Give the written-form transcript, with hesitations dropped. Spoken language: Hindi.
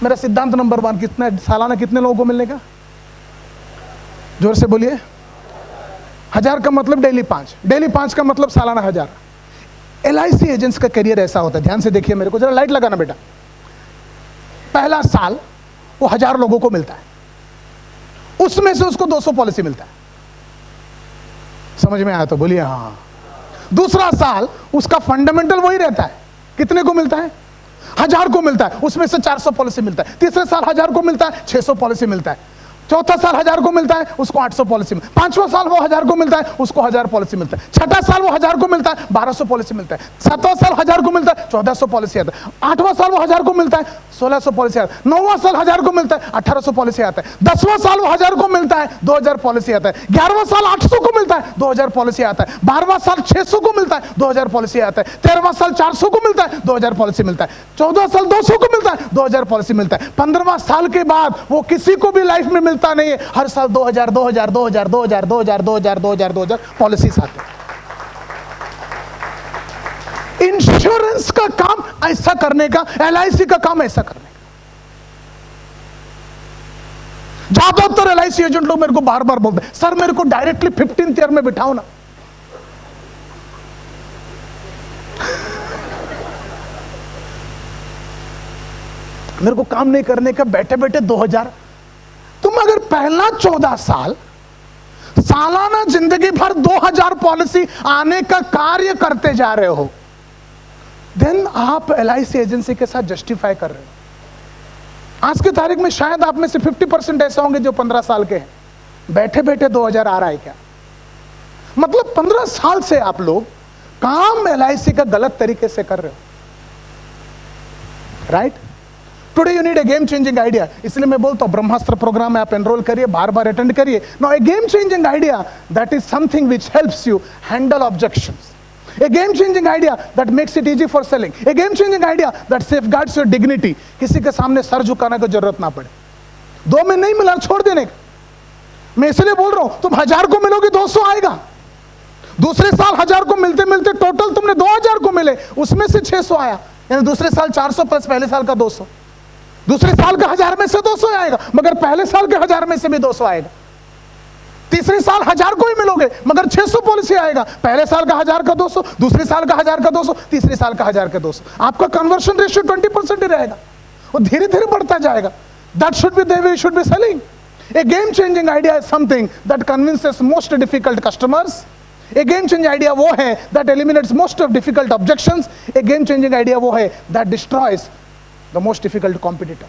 मेरा सिद्धांत नंबर 1, कितना सालाना कितने लोगों को मिलने का? जोर से बोलिए। 1000 का मतलब डेली 5, डेली 5 का मतलब सालाना 1000। LIC एजेंट्स का करियर ऐसा होता है, ध्यान से देखिए मेरे को, जरा लाइट लगाना बेटा। पहला साल वो 1000 लोगों को मिलता है, उसमें से उसको 200 पॉलिसी मिलता है। समझ में आया तो बोलिए हाँ। दूसरा साल उसका फंडामेंटल वही रहता है, कितने को मिलता है? 1000 को मिलता है, उसमें से 400 पॉलिसी मिलता है। तीसरे साल 1000 को मिलता है, 600 पॉलिसी मिलता है। चौथा साल 1000 को मिलता है, उसको 800 पॉलिसी। पांचवा साल वो 1000 को मिलता है, उसको 1000 पॉलिसी मिलता है। छठा साल वो 1000 को मिलता है, 1200 पॉलिसी मिलता है। सातवां साल 1000 को मिलता है, 1400 पॉलिसी आता है। आठवां साल वो 1000 को मिलता है, 1600 पॉलिसी आता है। नौवां साल 1000 को मिलता है, 1800 पॉलिसी आता है। 10वां साल वो 1000 को मिलता है, 2000 पॉलिसी आता है। 11वां साल 800 को मिलता है, 2000 पॉलिसी आता है। 12वां साल 600 को मिलता है, 2000 पॉलिसी आता है। 13वां साल 400 को मिलता है, 2000 पॉलिसी मिलता है। 14वां साल 200 को मिलता है, 2000 पॉलिसी मिलता है। 15वां साल के बाद वो किसी को भी लाइफ में मिलता नहीं है, हर साल 2000 2000 2000 2000 2000 2000 2000 2000 पॉलिसीज आते हैं। इंश्योरेंस का काम ऐसा करने का, LIC का काम ऐसा करने का। ज्यादातर LIC एजेंट लोग मेरे को बार बार बोलते हैं, सर मेरे को डायरेक्टली 15th ईयर में बिठाओ ना। मेरे को काम नहीं करने का, बैठे बैठे 2000। तुम अगर पहला 14 साल सालाना जिंदगी भर 2000 पॉलिसी आने का कार्य करते जा रहे हो, देन आप LIC एजेंसी के साथ जस्टिफाई कर रहे हो। आज की तारीख में शायद आप में से 50% ऐसे होंगे जो 15 साल के हैं। बैठे बैठे 2000 आ रहा है क्या? मतलब 15 साल से आप लोग काम LIC का गलत तरीके से कर रहे हो, right? Today you need a game changing idea. इसलिए मैं बोलता हूं ब्रह्मास्त्र प्रोग्राम में आप एनरोल करिए, बार बार अटेंड करिए। Now A game changing idea that is something which helps you handle objections, a game changing idea that makes it easy for selling, a game changing idea that safeguards your dignity। किसी के सामने सर झुकाने की जरूरत ना पड़े। 2 में नहीं मिला छोड़ देने का। मैं इसलिए बोल रहा हूं, तुम 1000 को मिलोगे 200 आएगा। दूसरे साल 1000 को मिलते मिलते टोटल तुमने 2000 को मिले, उसमें से 600 आया, यानी दूसरे साल 400 प्लस पहले साल का 200। दूसरे साल का 1000 में से 200 आएगा, मगर पहले साल के 1000 में से भी 200 आएगा। तीसरे साल 1000 को ही मिलोगे, मगर 600 पॉलिसी आएगा। पहले साल का 1000 का 200, दूसरे साल का 1000 का 200, तीसरे साल का 1000 का 200। आपका कन्वर्शन रेशियो 20% ही रहेगा, वो धीरे धीरे बढ़ता जाएगा। That should be the way you should be selling. A game changing idea is something that convinces most difficult customers. A game changing idea वो है that eliminates most of difficult objections. A game changing idea वो है that destroys the most difficult competitor.